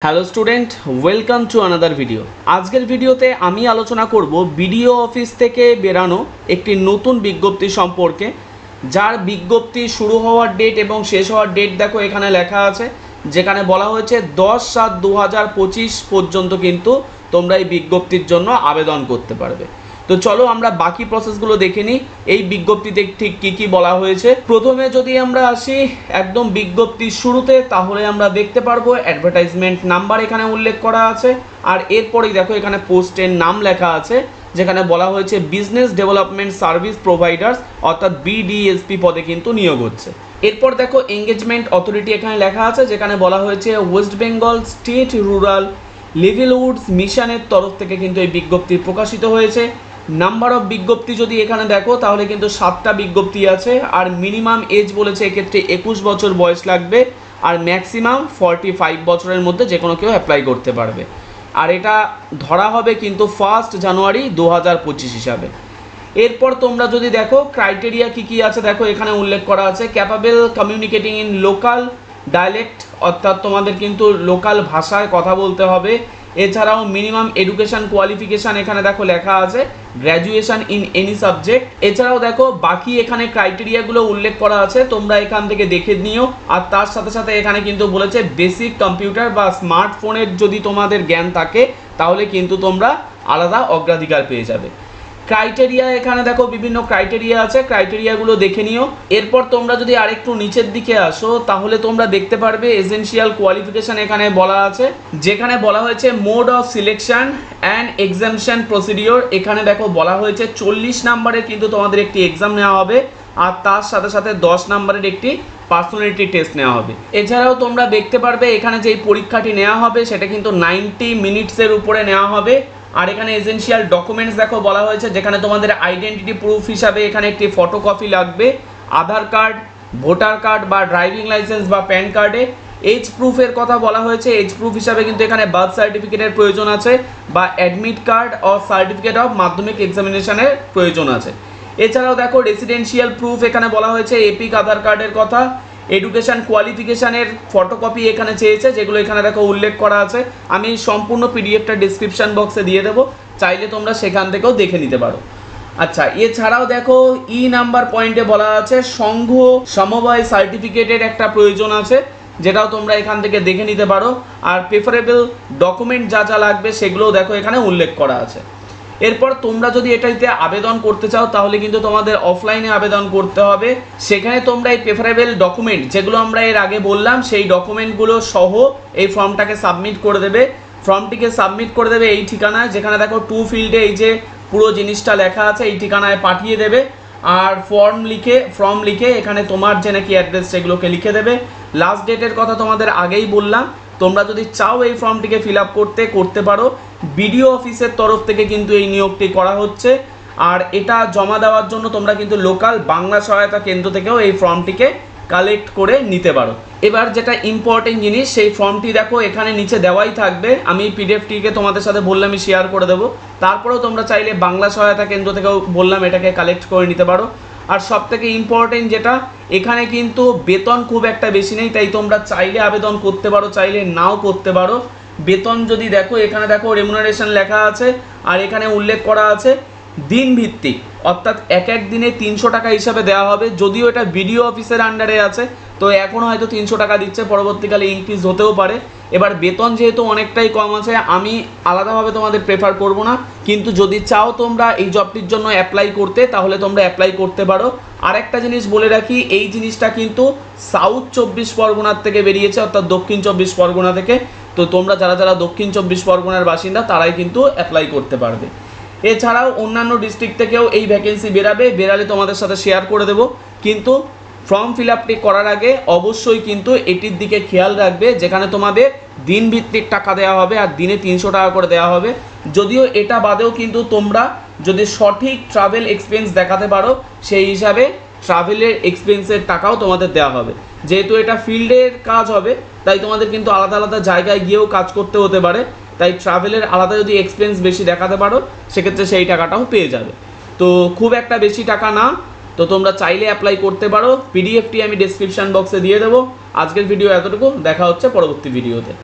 Hello student, welcome to another video. আজকের ভিডিওতে আমি আলোচনা করব বিডিও অফিস থেকে বেরানো একটি নতুন বিজ্ঞপ্তি সম্পর্কে, যার বিজ্ঞপ্তি শুরু হওয়ার ডেট এবং শেষ হওয়ার ডেট দেখো এখানে লেখা আছে, যেখানে বলা হয়েছে 10/7/2025 পর্যন্ত কিন্তু তোমরা এই বিজ্ঞপ্তির জন্য আবেদন করতে পারবে। তো চলো আমরা বাকি প্রসেসগুলো দেখে নিই এই বিজ্ঞপ্তিতে ঠিক কী কী বলা হয়েছে। প্রথমে যদি আমরা আসি একদম বিজ্ঞপ্তির শুরুতে, তাহলে আমরা দেখতে পারবো অ্যাডভার্টাইজমেন্ট নাম্বার এখানে উল্লেখ করা আছে, আর এরপরেই দেখো এখানে পোস্টের নাম লেখা আছে, যেখানে বলা হয়েছে বিজনেস ডেভেলপমেন্ট সার্ভিস প্রোভাইডার্স অর্থাৎ বিডিএসপি পদে কিন্তু নিয়োগ হচ্ছে। এরপর দেখো এঙ্গেজমেন্ট অথরিটি এখানে লেখা আছে, যেখানে বলা হয়েছে ওয়েস্ট বেঙ্গল স্টেট রুরাল লিভলিহুডস মিশনের তরফ থেকে কিন্তু এই বিজ্ঞপ্তি প্রকাশিত হয়েছে। নাম্বার অফ বিজ্ঞপ্তি যদি এখানে দেখো তাহলে কিন্তু 7টা বিজ্ঞপ্তি আছে, আর মিনিমাম এজ বলেছে এক্ষেত্রে 21 বছর বয়স লাগবে, আর ম্যাক্সিমাম 45 বছরের মধ্যে যে কোনো কেউ অ্যাপ্লাই করতে পারবে। আর এটা ধরা হবে কিন্তু 1 জানুয়ারি 2025 হিসাবে। এরপর তোমরা যদি দেখো ক্রাইটেরিয়া কী কী আছে দেখো এখানে উল্লেখ করা আছে, capable communicating in local dialect অর্থাৎ তোমাদের কিন্তু লোকাল ভাষায় কথা বলতে হবে। এছাড়াও মিনিমাম এডুকেশন কোয়ালিফিকেশান এখানে দেখো লেখা আছে গ্র্যাজুয়েশন ইন এনি সাবজেক্ট। এছাড়াও দেখো বাকি এখানে ক্রাইটেরিয়াগুলো উল্লেখ করা আছে, তোমরা এখান থেকে দেখে নিও। আর তার সাথে সাথে এখানে কিন্তু বলেছে বেসিক কম্পিউটার বা স্মার্টফোনের যদি তোমাদের জ্ঞান থাকে তাহলে কিন্তু তোমরা আলাদা অগ্রাধিকার পেয়ে যাবে। ক্রাইটেরিয়া এখানে দেখো বিভিন্ন ক্রাইটেরিয়া আছে, ক্রাইটেরিয়াগুলো দেখে নিও। এরপর তোমরা যদি আরেকটু নিচের দিকে আসো তাহলে তোমরা দেখতে পারবে এসেনশিয়াল কোয়ালিফিকেশান এখানে বলা আছে, যেখানে বলা হয়েছে mode of selection and examination procedure. এখানে দেখো বলা হয়েছে 40 নাম্বারের কিন্তু তোমাদের একটি এক্সাম নেওয়া হবে, আর তার সাথে সাথে 10 নাম্বারের একটি পার্সোনালিটি টেস্ট নেওয়া হবে। এছাড়াও তোমরা দেখতে পারবে এখানে যেই পরীক্ষাটি নেওয়া হবে সেটা কিন্তু 90 মিনিটসের উপরে নেওয়া হবে। আর এখানে এসেনশিয়াল ডকুমেন্টস দেখো বলা হয়েছে, যেখানে তোমাদের আইডেন্টিটি প্রুফ হিসাবে এখানে একটি ফটোকপি লাগবে, আধার কার্ড, ভোটার কার্ড বা ড্রাইভিং লাইসেন্স বা প্যান কার্ডে। এজ প্রুফের কথা বলা হয়েছে, এজ প্রুফ হিসাবে কিন্তু এখানে বার্থ সার্টিফিকেটের প্রয়োজন আছে বা অ্যাডমিট কার্ড ও সার্টিফিকেট অফ মাধ্যমিক এক্সামিনেশনের প্রয়োজন আছে। এছাড়াও দেখো রেসিডেন্সিয়াল প্রুফ এখানে বলা হয়েছে এপিক আধার কার্ডের কথা, এডুকেশান কোয়ালিফিকেশানের ফটোকপি এখানে চেয়েছে, যেগুলো এখানে দেখো উল্লেখ করা আছে। আমি সম্পূর্ণ পিডিএফটা ডিসক্রিপশান বক্সে দিয়ে দেবো, চাইলে তোমরা সেখান থেকেও দেখে নিতে পারো। আচ্ছা, এছাড়াও দেখো ই নাম্বার পয়েন্টে বলা আছে সংঘ সমবায় সার্টিফিকেটের একটা প্রয়োজন আছে, যেটাও তোমরা এখান থেকে দেখে নিতে পারো। আর প্রেফারেবল ডকুমেন্ট যা যা লাগবে সেগুলোও দেখো এখানে উল্লেখ করা আছে। এরপর তোমরা যদি এটাতে আবেদন করতে চাও তাহলে কিন্তু তোমাদের অফলাইনে আবেদন করতে হবে। সেখানে তোমরা এই প্রেফারেবল ডকুমেন্ট যেগুলো আমরা এর আগে বললাম সেই ডকুমেন্টগুলো সহ এই ফর্মটাকে সাবমিট করে দেবে। ফর্মটিকে সাবমিট করে দেবে এই ঠিকানায়, যেখানে দেখো টু ফিল্ডে এই যে পুরো জিনিসটা লেখা আছে এই ঠিকানায় পাঠিয়ে দেবে। আর ফর্ম লিখে এখানে তোমার যে নাকি অ্যাড্রেস সেগুলোকে লিখে দেবে। লাস্ট ডেটের কথা তোমাদের আগেই বললাম, তোমরা যদি চাও এই ফর্মটিকে ফিল আপ করতে পারো। বিডিও অফিসের তরফ থেকে কিন্তু এই নিয়োগটি করা হচ্ছে, আর এটা জমা দেওয়ার জন্য তোমরা কিন্তু লোকাল বাংলা সহায়তা কেন্দ্র থেকেও এই ফর্মটিকে কালেক্ট করে নিতে পারো। এবার যেটা ইম্পর্টেন্ট জিনিস, সেই ফর্মটি দেখো এখানে নিচে দেওয়াই থাকবে, আমি পিডিএফটিকে তোমাদের সাথে বললাম আমি শেয়ার করে দেবো। তারপরেও তোমরা চাইলে বাংলা সহায়তা কেন্দ্র থেকেও বললাম এটাকে কালেক্ট করে নিতে পারো। আর সব থেকে ইম্পর্টেন্ট যেটা, এখানে কিন্তু বেতন খুব একটা বেশি নেই, তাই তোমরা চাইলে আবেদন করতে পারো, চাইলে নাও করতে পারো। বেতন যদি দেখো এখানে দেখো রেমুনারেশন লেখা আছে, আর এখানে উল্লেখ করা আছে দিন ভিত্তিক, অর্থাৎ এক দিনে 300 টাকা হিসাবে দেওয়া হবে। যদিও এটা বিডিও অফিসের আন্ডারে আছে, তো এখনও হয়তো 300 টাকা দিচ্ছে, পরবর্তীকালে ইনক্রিজ হতেও পারে। এবার বেতন যেহেতু অনেকটাই কম আছে, আমি আলাদাভাবে তোমাদের প্রেফার করব না, কিন্তু যদি চাও তোমরা এই জবটির জন্য অ্যাপ্লাই করতে তাহলে তোমরা অ্যাপ্লাই করতে পারো। আরেকটা জিনিস বলে রাখি, এই জিনিসটা কিন্তু সাউথ 24 পরগনার থেকে বেরিয়েছে, অর্থাৎ দক্ষিণ 24 পরগনা থেকে। তো তোমরা যারা যারা দক্ষিণ 24 পরগনার বাসিন্দা তারাই কিন্তু অ্যাপ্লাই করতে পারবে। এছাড়াও অন্যান্য ডিস্ট্রিক্ট থেকেও এই ভ্যাকেন্সি বেরালে তোমাদের সাথে শেয়ার করে দেবো, কিন্তু ফর্ম ফিল আপটি করার আগে অবশ্যই কিন্তু এটির দিকে খেয়াল রাখবে, যেখানে তোমাদের দিন ভিত্তিক টাকা দেওয়া হবে আর দিনে 300 টাকা করে দেওয়া হবে। যদিও এটা বাদেও কিন্তু তোমরা যদি সঠিক ট্রাভেল এক্সপেন্স দেখাতে পারো সেই হিসাবে ট্রাভেলের এক্সপেন্সের টাকাও তোমাদের দেওয়া হবে। যেহেতু এটা ফিল্ডের কাজ হবে তাই তোমাদের কিন্তু আলাদা আলাদা জায়গায় গিয়েও কাজ করতে হতে পারে, তাই ট্রাভেলের আলাদা যদি এক্সপেন্স বেশি দেখাতে পারো সেক্ষেত্রে সেই টাকাটাও পেয়ে যাবে। তো খুব একটা বেশি টাকা না, তো তোমরা চাইলে অ্যাপ্লাই করতে পারো। পিডিএফটি আমি ডেসক্রিপশন বক্সে দিয়ে দেবো। আজকের ভিডিও এতটুকু, দেখা হচ্ছে পরবর্তী ভিডিওতে।